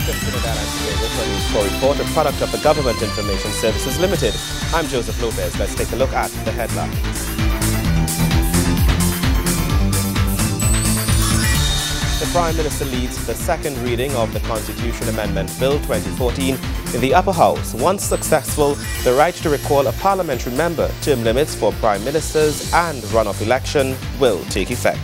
Welcome to Trinidad and Tobago for News 4 Report, a product of the Government Information Services Limited. I'm Joseph Lopez. Let's take a look at the headlines. The Prime Minister leads the second reading of the Constitution Amendment Bill 2014 in the Upper House. Once successful, the right to recall a parliamentary member, term limits for Prime Ministers and runoff election will take effect.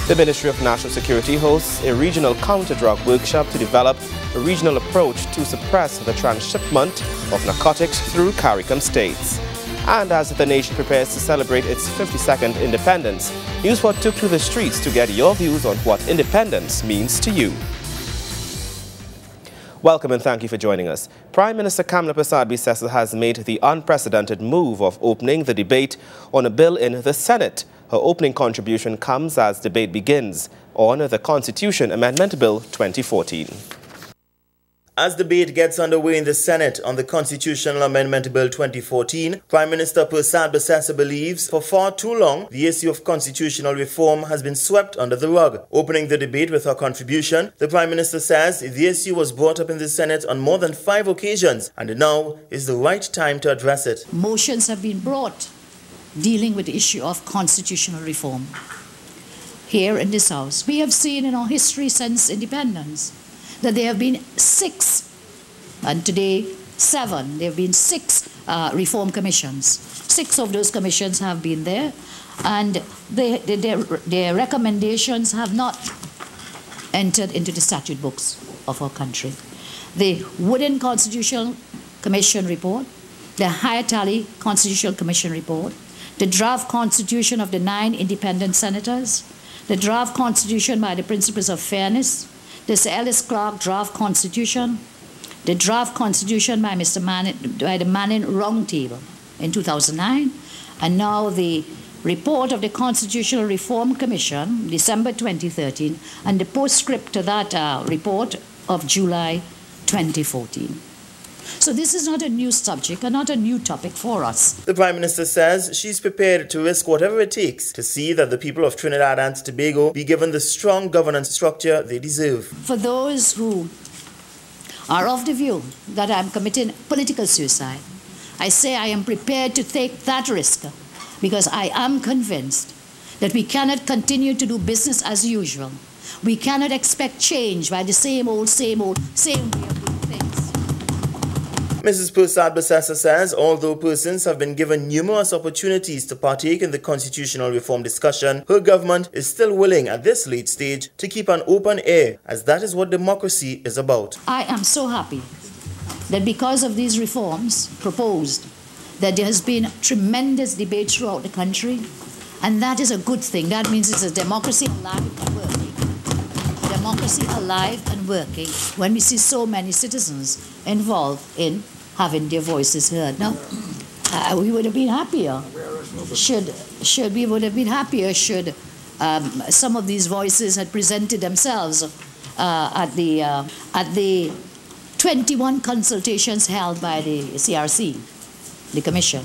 The Ministry of National Security hosts a regional counter-drug workshop to develop a regional approach to suppress the transshipment of narcotics through CARICOM states. And as the nation prepares to celebrate its 52nd independence, News 4 took to the streets to get your views on what independence means to you. Welcome and thank you for joining us. Prime Minister Kamla Persad-Bissessar has made the unprecedented move of opening the debate on a bill in the Senate. Her opening contribution comes as debate begins on the Constitution Amendment Bill 2014. As debate gets underway in the Senate on the Constitutional Amendment Bill 2014, Prime Minister Persad-Bissessar believes for far too long the issue of constitutional reform has been swept under the rug. Opening the debate with her contribution, the Prime Minister says the issue was brought up in the Senate on more than 5 occasions and now is the right time to address it. Motions have been brought dealing with the issue of constitutional reform here in this House. We have seen in our history since independence that there have been 6, and today 7. There have been 6 reform commissions. 6 of those commissions have been there, and their recommendations have not entered into the statute books of our country. The Wooden Constitutional Commission report, the Hayatali Constitutional Commission report, the draft constitution of the 9 independent senators, the draft constitution by the Principles of Fairness, the Sir Ellis Clarke draft constitution, the draft constitution by the Manning Roundtable in 2009, and now the report of the Constitutional Reform Commission, December 2013, and the postscript to that report of July 2014. So this is not a new subject and not a new topic for us. The Prime Minister says she's prepared to risk whatever it takes to see that the people of Trinidad and Tobago be given the strong governance structure they deserve. For those who are of the view that I'm committing political suicide, I say I am prepared to take that risk because I am convinced that we cannot continue to do business as usual. We cannot expect change by the same way of doing things. Mrs. Persad-Bissessar says although persons have been given numerous opportunities to partake in the constitutional reform discussion, her government is still willing at this late stage to keep an open ear, as that is what democracy is about. I am so happy that because of these reforms proposed, that there has been tremendous debate throughout the country, and that is a good thing. That means it's a democracy alive and working. Democracy alive and working when we see so many citizens involved in having their voices heard. Now, we would have been happier should some of these voices had presented themselves at the 21 consultations held by the CRC, the Commission,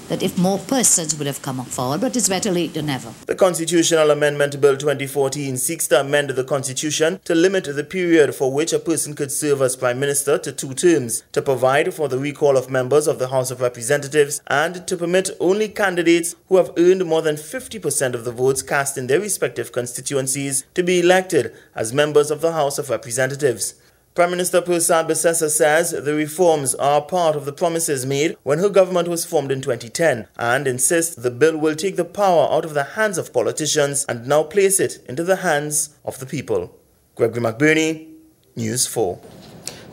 that if more persons would have come forward, but it's better late than never. The Constitutional Amendment Bill 2014 seeks to amend the Constitution to limit the period for which a person could serve as Prime Minister to 2 terms, to provide for the recall of members of the House of Representatives, and to permit only candidates who have earned more than 50% of the votes cast in their respective constituencies to be elected as members of the House of Representatives. Prime Minister Persad-Bissessar says the reforms are part of the promises made when her government was formed in 2010 and insists the bill will take the power out of the hands of politicians and now place it into the hands of the people. Gregory McBurney, News 4.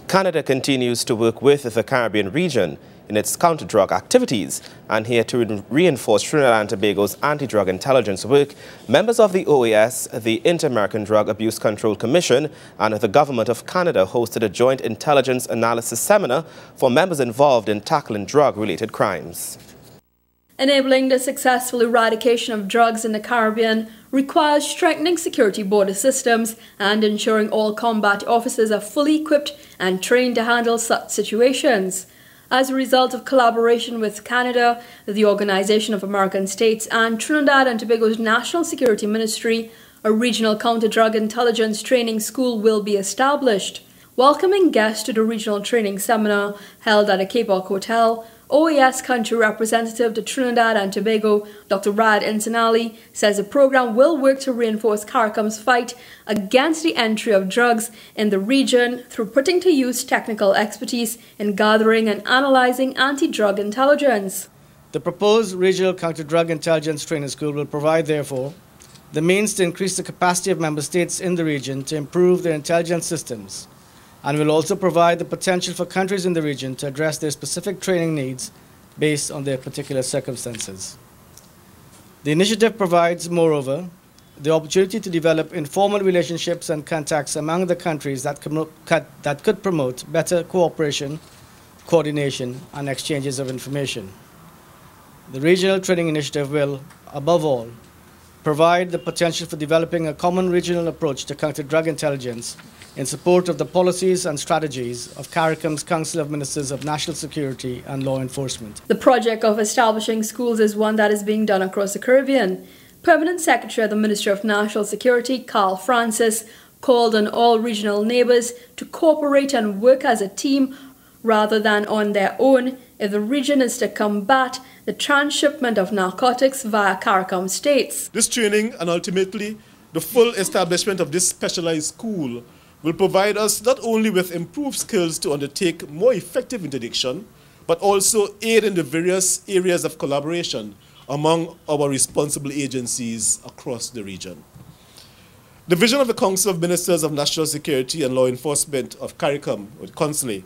Canada continues to work with the Caribbean region in its counter-drug activities, and here to reinforce Trinidad and Tobago's anti-drug intelligence work, members of the OAS, the Inter-American Drug Abuse Control Commission, and the Government of Canada hosted a joint intelligence analysis seminar for members involved in tackling drug-related crimes. Enabling the successful eradication of drugs in the Caribbean requires strengthening security border systems and ensuring all combat officers are fully equipped and trained to handle such situations. As a result of collaboration with Canada, the Organization of American States, and Trinidad and Tobago's National Security Ministry, a regional counter-drug intelligence training school will be established. Welcoming guests to the regional training seminar held at the Cape Arc Hotel, OAS Country Representative to Trinidad and Tobago, Dr. Rad Insinali, says the program will work to reinforce CARICOM's fight against the entry of drugs in the region through putting to use technical expertise in gathering and analyzing anti-drug intelligence. The proposed Regional Counter-Drug Intelligence Training School will provide, therefore, the means to increase the capacity of member states in the region to improve their intelligence systems, and will also provide the potential for countries in the region to address their specific training needs based on their particular circumstances. The initiative provides, moreover, the opportunity to develop informal relationships and contacts among the countries that could promote better cooperation, coordination, and exchanges of information. The Regional Training Initiative will, above all, provide the potential for developing a common regional approach to counter-drug intelligence in support of the policies and strategies of CARICOM's Council of Ministers of National Security and Law Enforcement. The project of establishing schools is one that is being done across the Caribbean. Permanent Secretary of the Ministry of National Security, Carl Francis, called on all regional neighbours to cooperate and work as a team rather than on their own if the region is to combat the transshipment of narcotics via CARICOM states. This training and ultimately the full establishment of this specialized school will provide us not only with improved skills to undertake more effective interdiction, but also aid in the various areas of collaboration among our responsible agencies across the region. The vision of the Council of Ministers of National Security and Law Enforcement of CARICOM, or CONSLE,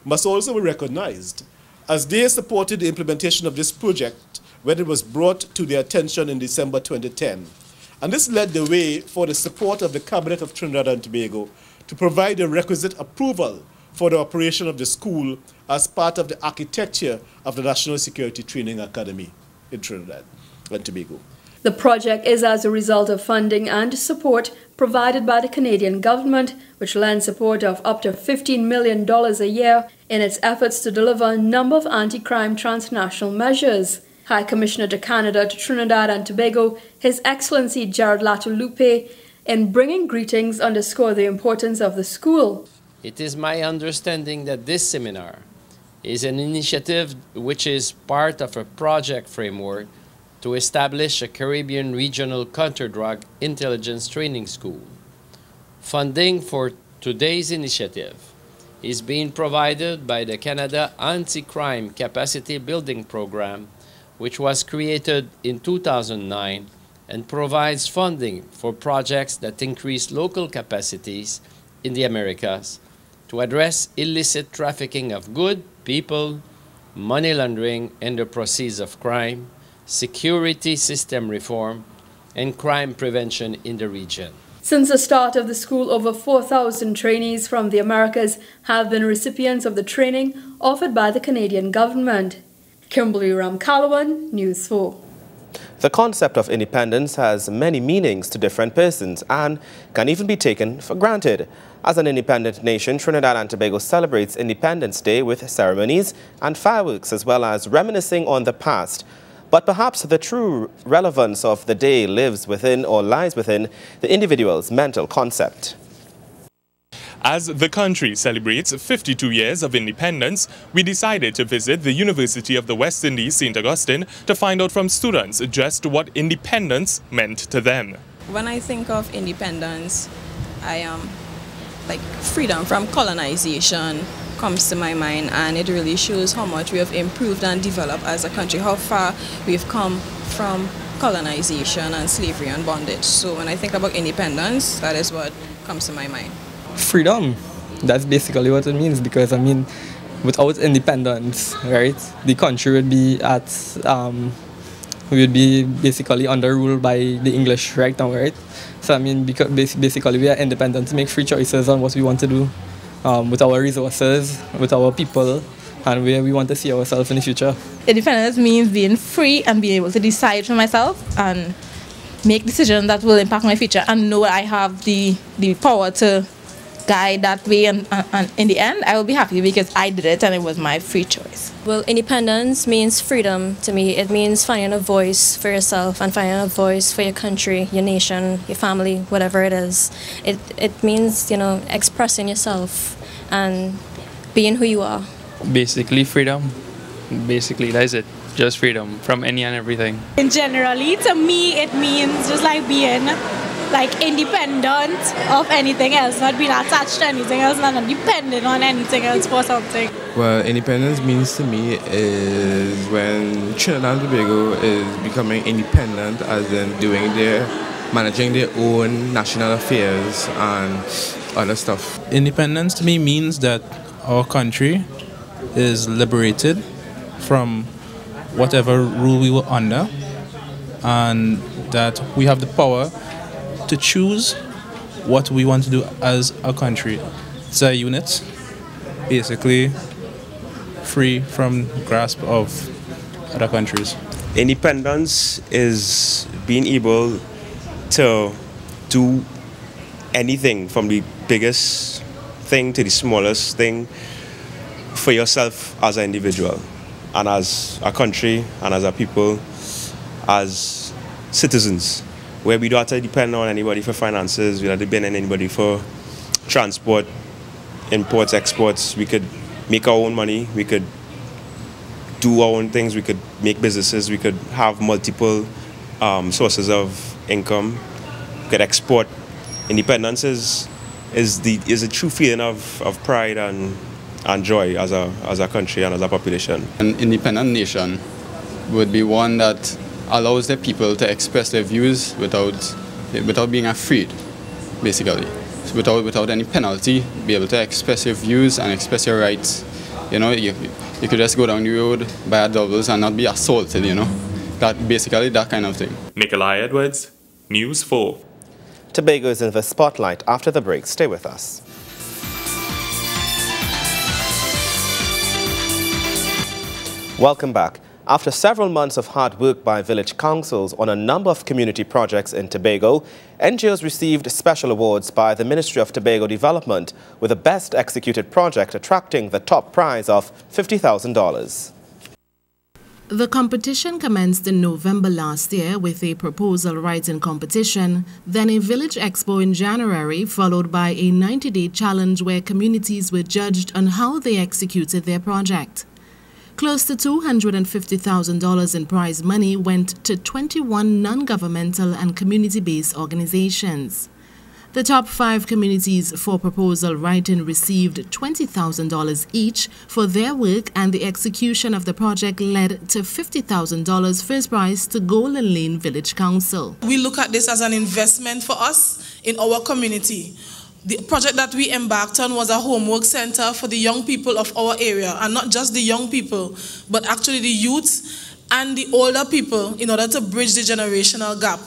must also be recognized, as they supported the implementation of this project when it was brought to their attention in December 2010. And this led the way for the support of the Cabinet of Trinidad and Tobago to provide the requisite approval for the operation of the school as part of the architecture of the National Security Training Academy in Trinidad and Tobago. The project is as a result of funding and support provided by the Canadian government, which lends support of up to $15 million a year in its efforts to deliver a number of anti-crime transnational measures. High Commissioner to Canada to Trinidad and Tobago, His Excellency Gerard Latulupe, in bringing greetings, underscore the importance of the school. It is my understanding that this seminar is an initiative which is part of a project framework to establish a Caribbean Regional Counter-Drug Intelligence Training School. Funding for today's initiative is being provided by the Canada Anti-Crime Capacity Building Program, which was created in 2009 and provides funding for projects that increase local capacities in the Americas to address illicit trafficking of goods, people, money laundering and the proceeds of crime, security system reform, and crime prevention in the region. Since the start of the school, over 4,000 trainees from the Americas have been recipients of the training offered by the Canadian government. Kimberly Ramkalawan, News 4. The concept of independence has many meanings to different persons and can even be taken for granted. As an independent nation, Trinidad and Tobago celebrates Independence Day with ceremonies and fireworks, as well as reminiscing on the past. But perhaps the true relevance of the day lies within the individual's mental concept. As the country celebrates 52 years of independence, we decided to visit the University of the West Indies, St. Augustine, to find out from students just what independence meant to them. When I think of independence, like freedom from colonization comes to my mind, and it really shows how much we have improved and developed as a country, how far we've come from colonization and slavery and bondage. So when I think about independence, that is what comes to my mind. Freedom, that's basically what it means, because I mean, without independence, right, the country would be we would be basically under rule by the English right now, right? So I mean, because basically we are independent to make free choices on what we want to do with our resources, with our people, and where we want to see ourselves in the future. Independence means being free and being able to decide for myself and make decisions that will impact my future, and know I have the power to guide that way, and in the end I will be happy because I did it and it was my free choice. Well, independence means freedom to me. It means finding a voice for yourself and finding a voice for your country, your nation, your family, whatever it is. It means, you know, expressing yourself and being who you are. Basically freedom. Basically, that's it. Just freedom from any and everything. In generally, to me, it means just like being like independent of anything else, not being attached to anything else, not dependent on anything else for something. Well, independence means to me is when Trinidad and Tobago is becoming independent, as in managing their own national affairs and other stuff. Independence to me means that our country is liberated from whatever rule we were under, and that we have the power to choose what we want to do as a country. It's a unit, basically free from grasp of other countries. Independence is being able to do anything, from the biggest thing to the smallest thing, for yourself as an individual and as a country and as a people, as citizens, where we don't have to depend on anybody for finances, we don't have to depend on anybody for transport, imports, exports. We could make our own money, we could do our own things, we could make businesses, we could have multiple sources of income, we could export. Independence is a true feeling of pride and joy as a country and as a population. An independent nation would be one that allows the people to express their views without being afraid, basically. So without any penalty, be able to express your views and express your rights. You know, you could just go down the road, buy a doubles and not be assaulted, you know. Basically that kind of thing. Nikolai Edwards, News 4. Tobago is in the spotlight after the break. Stay with us. Welcome back. After several months of hard work by village councils on a number of community projects in Tobago, NGOs received special awards by the Ministry of Tobago Development, with the best executed project attracting the top prize of $50,000. The competition commenced in November last year with a proposal writing competition, then a village expo in January, followed by a 90-day challenge where communities were judged on how they executed their project. Close to $250,000 in prize money went to 21 non-governmental and community-based organizations. The top 5 communities for proposal writing received $20,000 each for their work, and the execution of the project led to $50,000 first prize to Golden Lane Village Council. We look at this as an investment for us in our community. The project that we embarked on was a homework center for the young people of our area, and not just the young people, but actually the youth and the older people, in order to bridge the generational gap,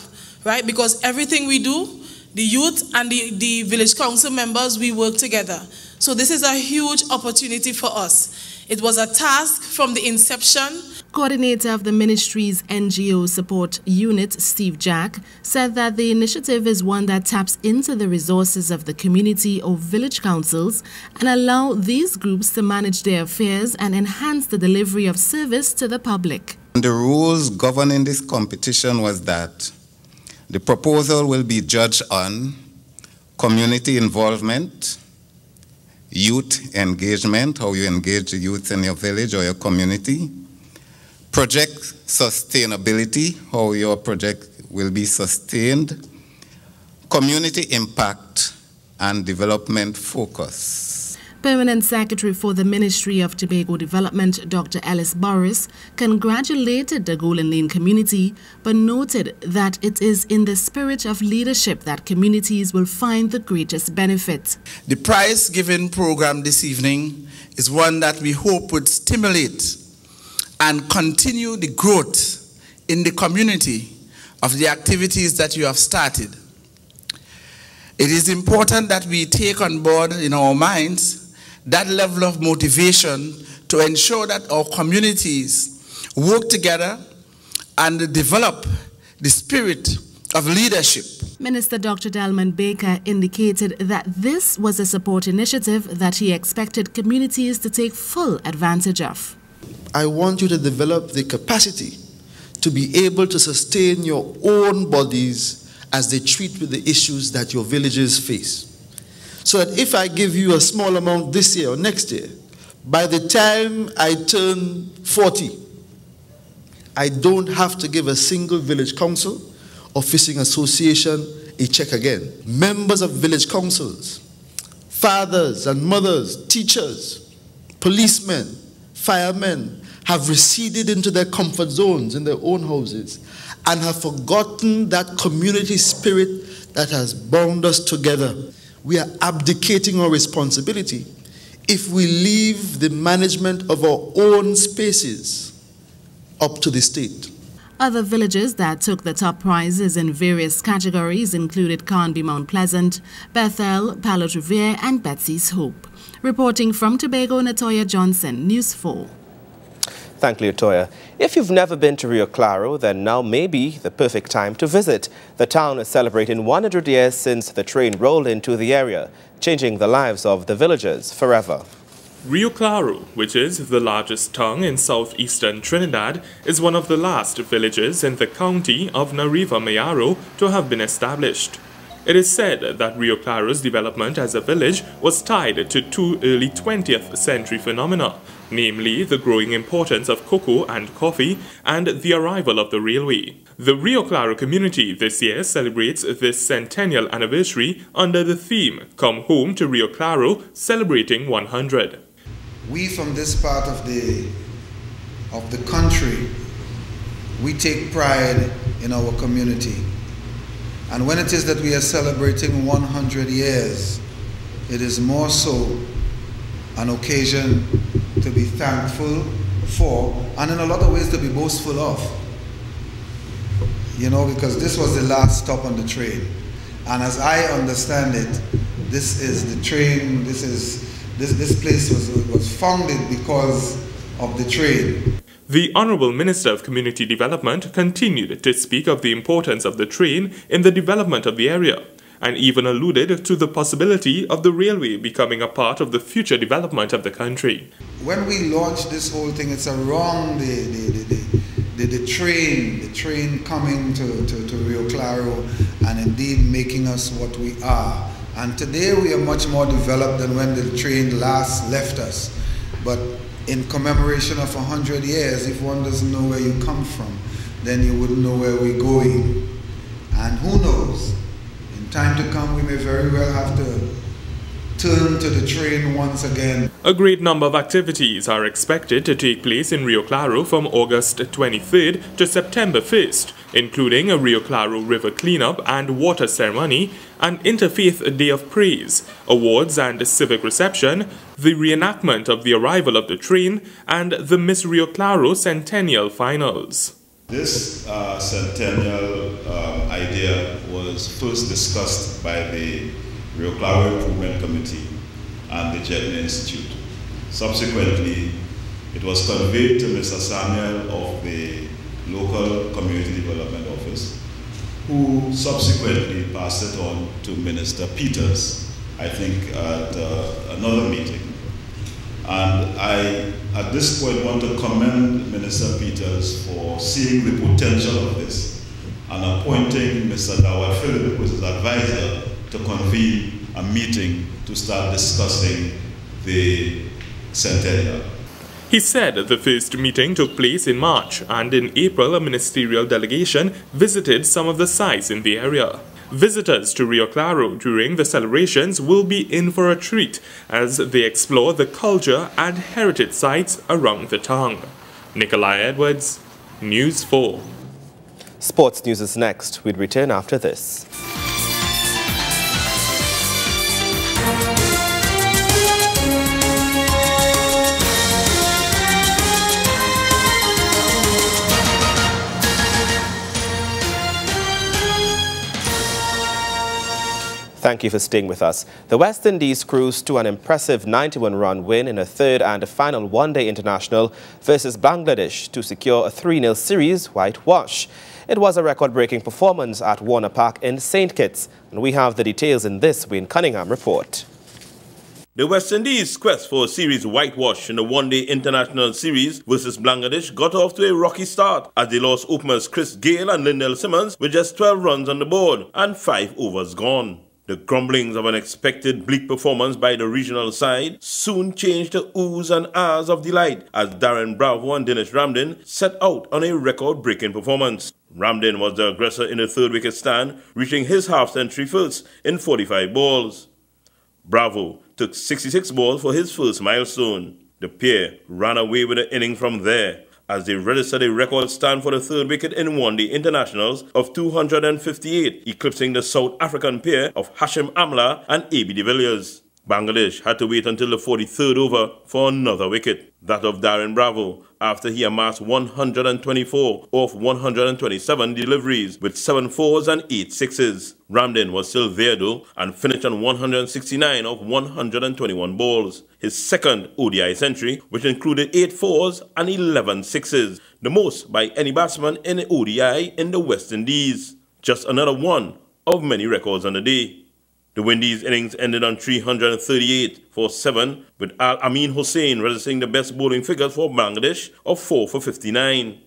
right? Because everything we do, the youth and the village council members, we work together. So this is a huge opportunity for us. It was a task from the inception. Coordinator of the ministry's NGO support unit, Steve Jack, said that the initiative is one that taps into the resources of the community or village councils and allow these groups to manage their affairs and enhance the delivery of service to the public. The rules governing this competition was that the proposal will be judged on community involvement, youth engagement, how you engage the youth in your village or your community, project sustainability, how your project will be sustained, community impact, and development focus. Permanent Secretary for the Ministry of Tobago Development, Dr. Ellis Boris, congratulated the Golden Lane community, but noted that it is in the spirit of leadership that communities will find the greatest benefit. The prize-giving program this evening is one that we hope would stimulate and continue the growth in the community of the activities that you have started. It is important that we take on board in our minds that level of motivation to ensure that our communities work together and develop the spirit of leadership. Minister Dr. Delman Baker indicated that this was a support initiative that he expected communities to take full advantage of. I want you to develop the capacity to be able to sustain your own bodies as they treat with the issues that your villages face. So that if I give you a small amount this year or next year, by the time I turn 40, I don't have to give a single village council or fishing association a check again. Members of village councils, fathers and mothers, teachers, policemen, firemen have receded into their comfort zones in their own houses and have forgotten that community spirit that has bound us together. We are abdicating our responsibility if we leave the management of our own spaces up to the state. Other villages that took the top prizes in various categories included Carnby Mount Pleasant, Bethel, Palo Revere, and Betsy's Hope. Reporting from Tobago, Natoya Johnson, News 4. Thank you, Latoya. If you've never been to Rio Claro, then now may be the perfect time to visit. The town is celebrating 100 years since the train rolled into the area, changing the lives of the villagers forever. Rio Claro, which is the largest town in southeastern Trinidad, is one of the last villages in the county of Nariva Mayaro to have been established. It is said that Rio Claro's development as a village was tied to two early 20th century phenomena, namely the growing importance of cocoa and coffee and the arrival of the railway. The Rio Claro community this year celebrates this centennial anniversary under the theme Come Home to Rio Claro, celebrating 100. We from this part of the country, we take pride in our community. And when it is that we are celebrating 100 years, it is more so an occasion to be thankful for, and in a lot of ways to be boastful of. You know, because this was the last stop on the train. And as I understand it, this is the train, this place was founded because of the train. The Honourable Minister of Community Development continued to speak of the importance of the train in the development of the area, and even alluded to the possibility of the railway becoming a part of the future development of the country. When we launched this whole thing, it's around the train coming to Rio Claro and indeed making us what we are. And today we are much more developed than when the train last left us. But in commemoration of 100 years, if one doesn't know where you come from, then you wouldn't know where we're going. And who knows, in time to come we may very well have to turn to the train once again. A great number of activities are expected to take place in Rio Claro from August 23rd to September 1st, including a Rio Claro River cleanup and water ceremony, an Interfaith Day of Praise, awards and civic reception, the reenactment of the arrival of the train, and the Miss Rio Claro Centennial Finals. This centennial idea was first discussed by the Rio Claro Improvement Committee and the Jetner Institute. Subsequently, it was conveyed to Mr. Samuel of the local Community Development Office, who subsequently passed it on to Minister Peters, I think at another meeting. And I, at this point, want to commend Minister Peters for seeing the potential of this and appointing Mr. Dawa Philip, who is his advisor, to convene a meeting to start discussing the centennial. He said the first meeting took place in March, and in April a ministerial delegation visited some of the sites in the area. Visitors to Rio Claro during the celebrations will be in for a treat as they explore the culture and heritage sites around the town. Nikolai Edwards, News 4. Sports news is next. We'll return after this. Thank you for staying with us. The West Indies cruised to an impressive 91-run win in a third and final one-day international versus Bangladesh to secure a 3-0 series whitewash. It was a record-breaking performance at Warner Park in St. Kitts, and we have the details in this Wayne Cunningham report. The West Indies' quest for a series whitewash in the one-day international series versus Bangladesh got off to a rocky start as they lost openers Chris Gayle and Lindell Simmons with just 12 runs on the board and 5 overs gone. The grumblings of an expected bleak performance by the regional side soon changed to oohs and ahs of delight as Darren Bravo and Dinesh Ramdin set out on a record-breaking performance. Ramdin was the aggressor in the third wicket stand, reaching his half-century first in 45 balls. Bravo took 66 balls for his first milestone. The pair ran away with the innings from there as they registered a record stand for the third wicket in one-day internationals of 258, eclipsing the South African pair of Hashim Amla and A.B. de Villiers. Bangladesh had to wait until the 43rd over for another wicket, that of Darren Bravo, after he amassed 124 off 127 deliveries with 7 fours and 8 sixes. Ramdin was still there though and finished on 169 of 121 balls, his second ODI century, which included 8 fours and 11 sixes, the most by any batsman in an ODI in the West Indies. Just another one of many records on the day. The Windies innings ended on 338 for 7, with Al Amin Hussain registering the best bowling figures for Bangladesh of 4 for 59.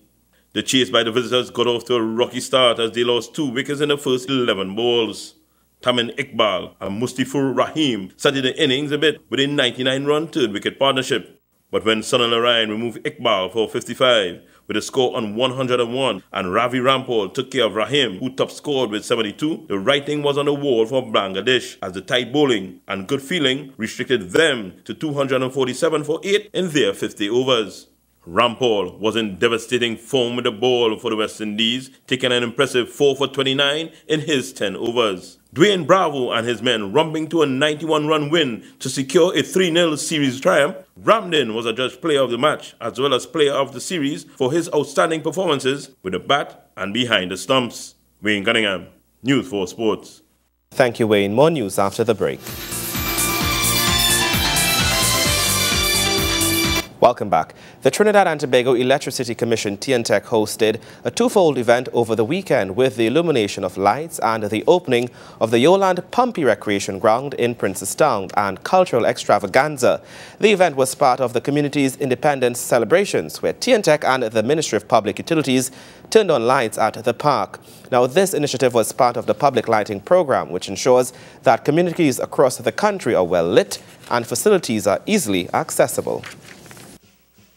The chase by the visitors got off to a rocky start as they lost 2 wickets in the first 11 balls. Tamin Iqbal and Mustafizur Rahim started the innings a bit with a 99-run third-wicket partnership. But when Sunil Narayan removed Iqbal for 55 with a score on 101 and Ravi Rampal took care of Rahim, who top-scored with 72, the writing was on the wall for Bangladesh as the tight bowling and good feeling restricted them to 247 for 8 in their 50 overs. Rampal was in devastating form with the ball for the West Indies, taking an impressive 4 for 29 in his 10 overs. Dwayne Bravo and his men romping to a 91-run win to secure a 3-0 series triumph. Ramdin was adjudged player of the match as well as player of the series for his outstanding performances with the bat and behind the stumps. Wayne Cunningham, News 4 Sports. Thank you, Wayne. More news after the break. Welcome back. The Trinidad and Tobago Electricity Commission TNTEC hosted a twofold event over the weekend with the illumination of lights and the opening of the Yoland Pumpy Recreation Ground in Princestown and cultural extravaganza. The event was part of the community's independence celebrations where TNTEC and the Ministry of Public Utilities turned on lights at the park. Now, this initiative was part of the public lighting program, which ensures that communities across the country are well lit and facilities are easily accessible.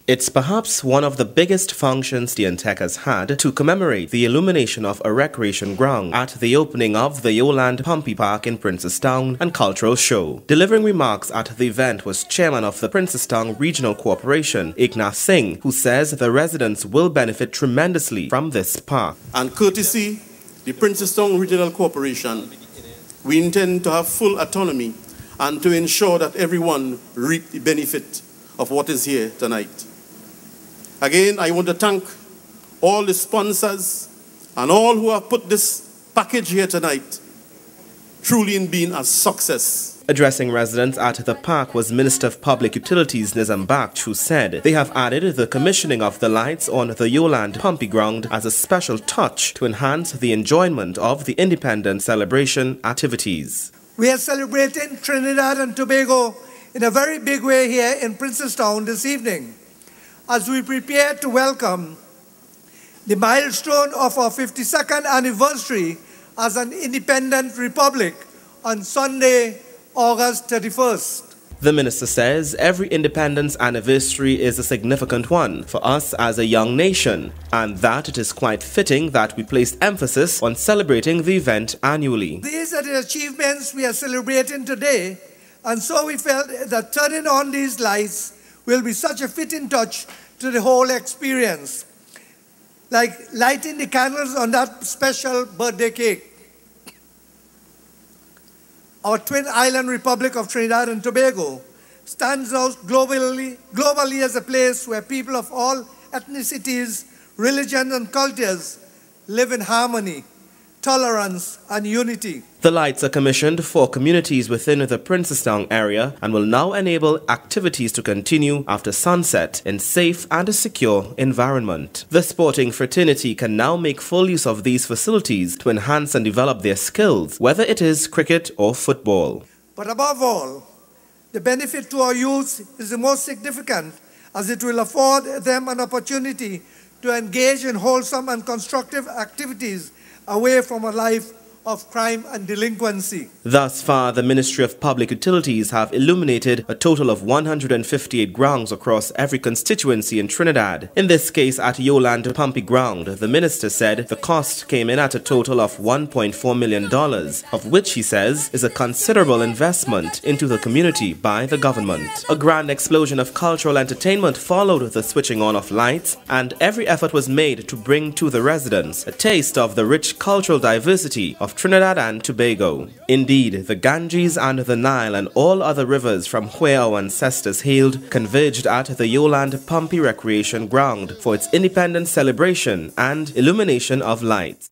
It's perhaps one of the biggest functions TNTEC has had to commemorate the illumination of a recreation ground at the opening of the Yoland Pumpy Park in Princestown and cultural show. Delivering remarks at the event was chairman of the Princestown Regional Corporation, Eknath Singh, who says the residents will benefit tremendously from this park. And courtesy the Princestown Regional Corporation, we intend to have full autonomy and to ensure that everyone reap the benefit of what is here tonight. Again, I want to thank all the sponsors and all who have put this package here tonight truly in being a success. Addressing residents at the park was Minister of Public Utilities Nizam Baksh, who said they have added the commissioning of the lights on the Yoland Pumpy Ground as a special touch to enhance the enjoyment of the independence celebration activities. We are celebrating Trinidad and Tobago in a very big way here in Princestown this evening, as we prepare to welcome the milestone of our 52nd anniversary as an independent republic on Sunday, August 31st. The minister says every independence anniversary is a significant one for us as a young nation, and that it is quite fitting that we place emphasis on celebrating the event annually. These are the achievements we are celebrating today, and so we felt that turning on these lights will be such a fitting touch to the whole experience, like lighting the candles on that special birthday cake. Our twin island republic of Trinidad and Tobago stands out globally as a place where people of all ethnicities, religions, and cultures live in harmony, tolerance, and unity. The lights are commissioned for communities within the Princestown area and will now enable activities to continue after sunset in safe and a secure environment. The sporting fraternity can now make full use of these facilities to enhance and develop their skills, whether it is cricket or football. But above all, the benefit to our youth is the most significant, as it will afford them an opportunity to engage in wholesome and constructive activities away from a life of crime and delinquency. Thus far, the Ministry of Public Utilities have illuminated a total of 158 grounds across every constituency in Trinidad. In this case, at Yolande Pumpy Ground, the minister said the cost came in at a total of $1.4 million, of which he says is a considerable investment into the community by the government. A grand explosion of cultural entertainment followed the switching on of lights, and every effort was made to bring to the residents a taste of the rich cultural diversity of Trinidad and Tobago. Indeed, the Ganges and the Nile and all other rivers from where our ancestors hailed converged at the Yolande Pumpy Recreation Ground for its independence celebration and illumination of lights.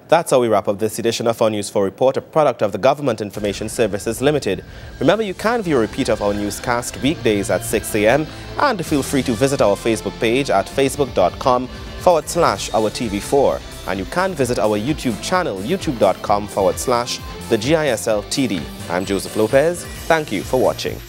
That's how we wrap up this edition of our News 4 Report, a product of the Government Information Services Limited. Remember, you can view a repeat of our newscast weekdays at 6 a.m. and feel free to visit our Facebook page at facebook.com/OurTV4. And you can visit our YouTube channel, youtube.com/TheGISLTD. I'm Joseph Lopez. Thank you for watching.